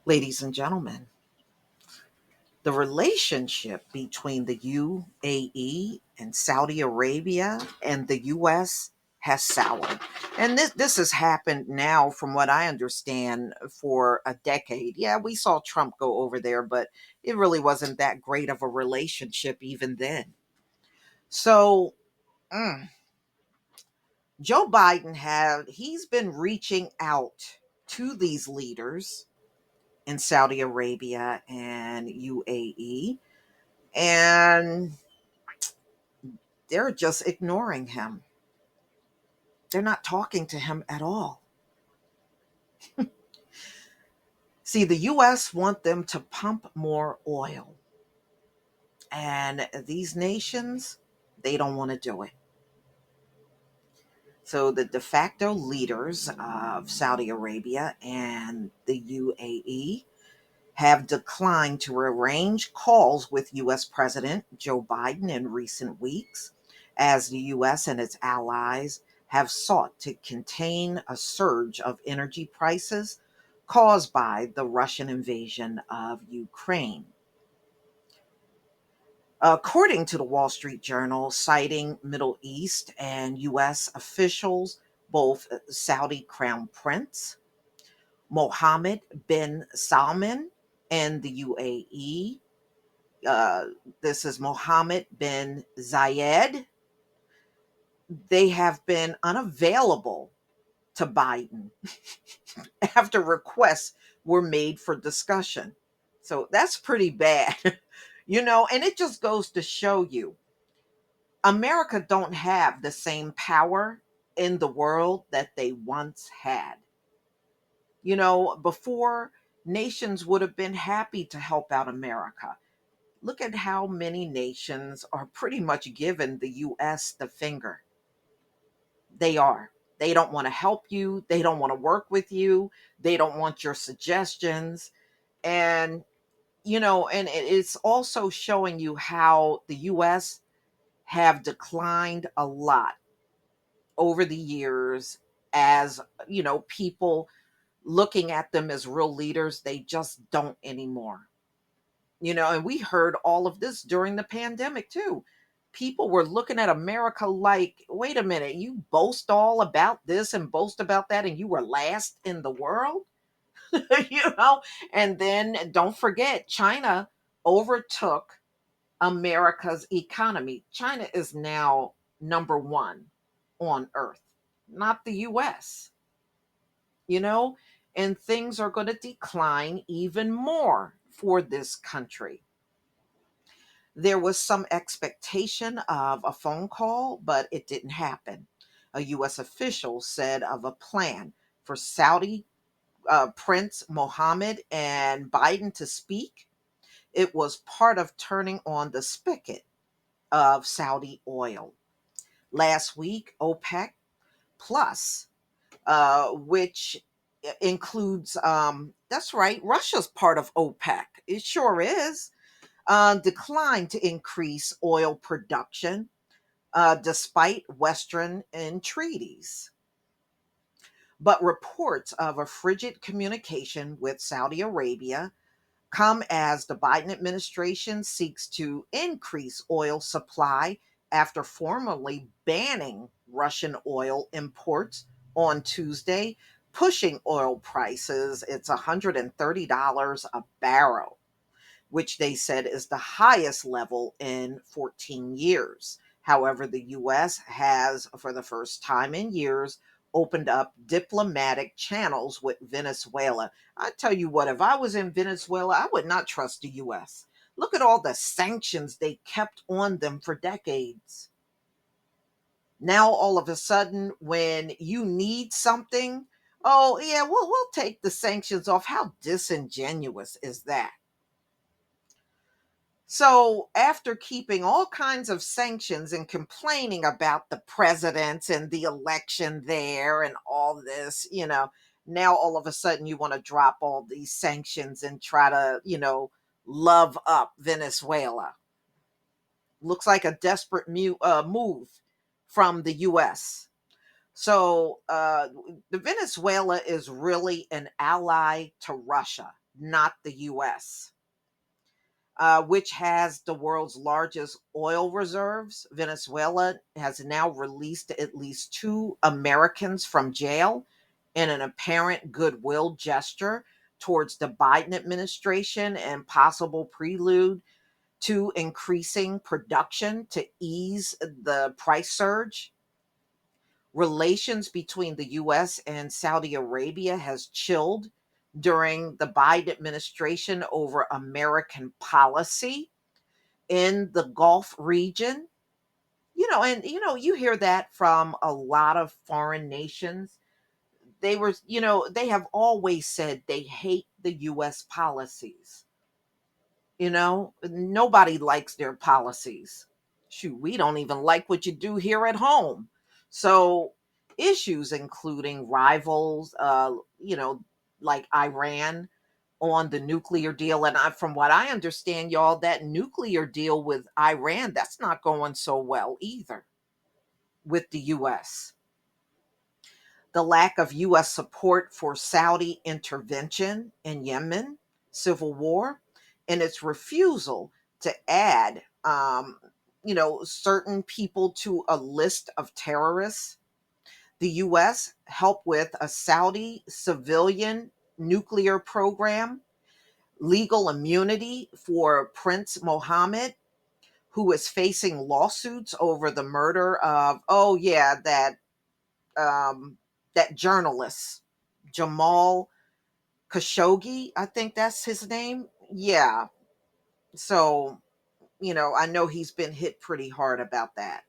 Ladies and gentlemen, the relationship between the UAE and Saudi Arabia and the US has soured. And this has happened now, from what I understand, for a decade. Yeah, we saw Trump go over there, but it really wasn't that great of a relationship even then. So, mm, Joe Biden he's been reaching out to these leaders in Saudi Arabia and UAE, and they're just ignoring him. They're not talking to him at all. See, the US want them to pump more oil, and these nations, they don't want to do it. So the de facto leaders of Saudi Arabia and the UAE have declined to arrange calls with US President Joe Biden in recent weeks, as the US and its allies have sought to contain a surge of energy prices caused by the Russian invasion of Ukraine. According to the Wall Street Journal, citing Middle East and US officials, both Saudi Crown Prince Mohammed bin Salman and the UAE, uh, this is Mohammed bin Zayed, they have been unavailable to Biden after requests were made for discussion. So that's pretty bad, and it just goes to show you America don't have the same power in the world that they once had. Before, nations would have been happy to help out America. Look at how many nations are pretty much giving the US the finger. They are. They don't want to help you. They don't want to work with you. They don't want your suggestions. And, and it's also showing you how the US have declined a lot over the years, as, people looking at them as real leaders. They just don't anymore. And we heard all of this during the pandemic too. People were looking at America like, wait a minute, you boast all about this and boast about that, and you were last in the world? you know? And then don't forget, China overtook America's economy. China is now number one on earth, not the US, you know? And things are going to decline even more for this country. There was some expectation of a phone call, but it didn't happen. A U.S. official said of a plan for Saudi Prince Mohammed and Biden to speak. It was part of turning on the spigot of Saudi oil. Last week, OPEC Plus, which includes, that's right, Russia's part of OPEC. It sure is. Declined to increase oil production despite Western entreaties. But reports of a frigid communication with Saudi Arabia come as the Biden administration seeks to increase oil supply after formally banning Russian oil imports on Tuesday, pushing oil prices. It's $130 a barrel, which they said is the highest level in 14 years. However, the US has, for the first time in years, opened up diplomatic channels with Venezuela. I tell you what, if I was in Venezuela, I would not trust the US. Look at all the sanctions they kept on them for decades. Now, all of a sudden, when you need something, oh, yeah, we'll take the sanctions off. How disingenuous is that? So, after keeping all kinds of sanctions and complaining about the presidents and the election there and all this, now all of a sudden you want to drop all these sanctions and try to, love up Venezuela. Looks like a desperate move from the US. So, the Venezuela is really an ally to Russia. not the US, which has the world's largest oil reserves. Venezuela has now released at least two Americans from jail in an apparent goodwill gesture towards the Biden administration and possible prelude to increasing production to ease the price surge. Relations between the US and Saudi Arabia has chilled during the Biden administration over American policy in the Gulf region. You hear that from a lot of foreign nations. They have always said they hate the US policies. Nobody likes their policies. Shoot, we don't even like what you do here at home. So, issues including rivals, like Iran on the nuclear deal. And from what I understand, y'all, that nuclear deal with Iran, that's not going so well either with the US. The lack of US support for Saudi intervention in Yemen civil war, and its refusal to add certain people to a list of terrorists. The US helped with a Saudi civilian nuclear program, legal immunity for Prince Mohammed, who is facing lawsuits over the murder of, oh yeah, that journalist Jamal Khashoggi, I think that's his name. Yeah. So, I know he's been hit pretty hard about that.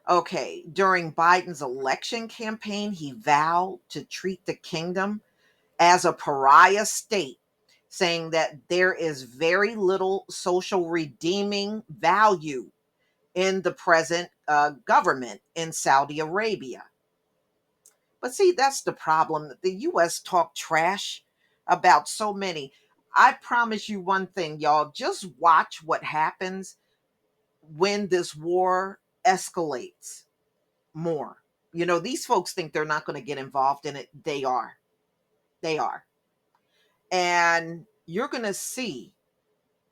Okay, during Biden's election campaign, he vowed to treat the kingdom as a pariah state, saying that there is very little social redeeming value in the present government in Saudi Arabia. But see, that's the problem. The US talk trash about so many. I promise you one thing, y'all. Just watch what happens when this war escalates more. These folks think they're not going to get involved in it. They are. They are. And you're going to see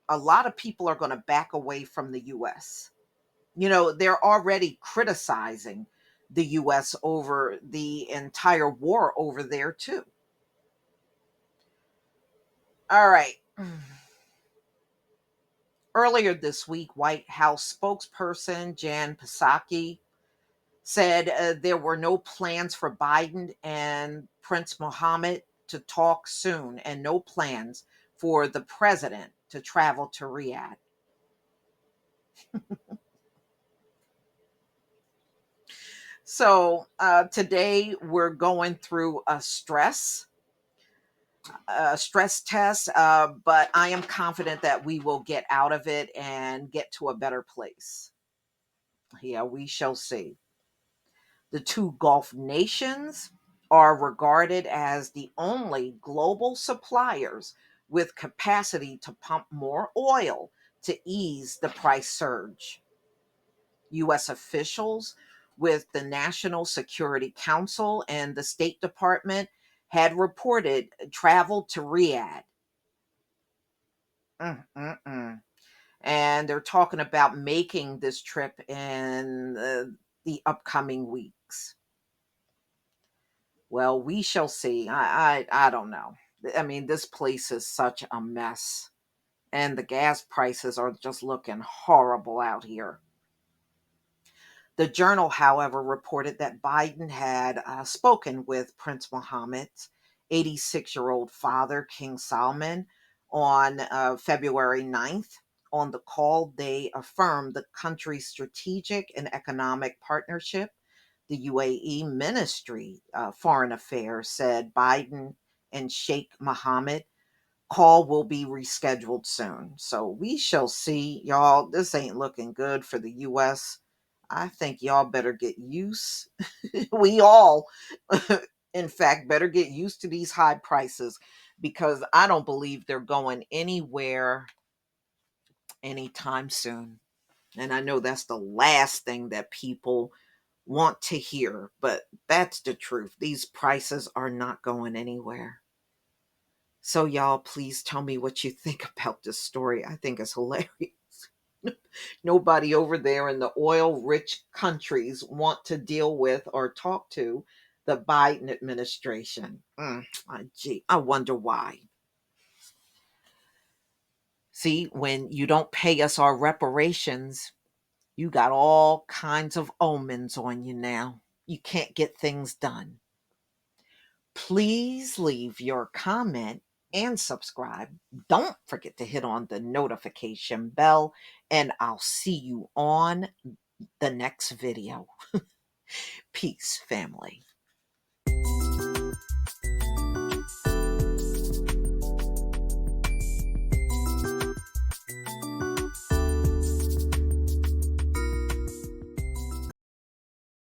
a lot of people are going to back away from the US. They're already criticizing the US over the entire war over there, too. All right. Earlier this week, White House spokesperson Jan Psaki said there were no plans for Biden and Prince Mohammed to talk soon, and no plans for the president to travel to Riyadh. So today we're going through a stress test, but I am confident that we will get out of it and get to a better place. Yeah, we shall see. The two Gulf nations are regarded as the only global suppliers with capacity to pump more oil to ease the price surge. U.S. officials with the National Security Council and the State Department had reported travel to Riyadh. Mm-mm-mm. And they're talking about making this trip in the upcoming weeks. Well, we shall see. I don't know. I mean, this place is such a mess, and the gas prices are just looking horrible out here. The Journal, however, reported that Biden had spoken with Prince Mohammed's 86-year-old father, King Salman, on February 9th. On the call, they affirmed the country's strategic and economic partnership. The UAE Ministry Foreign Affairs said Biden and Sheikh Mohammed call will be rescheduled soon. So we shall see, y'all. This ain't looking good for the US. I think y'all better get used. We all, in fact, better get used to these high prices, because I don't believe they're going anywhere anytime soon. And I know that's the last thing that people want to hear, but that's the truth. These prices are not going anywhere. So, y'all, please tell me what you think about this story. I think it's hilarious. Nobody over there in the oil rich countries want to deal with or talk to the Biden administration. Gee, I wonder why. See, when you don't pay us our reparations, you got all kinds of omens on you now. You can't get things done. Please leave your comment and subscribe. Don't forget to hit on the notification bell, and I'll see you on the next video. Peace, family.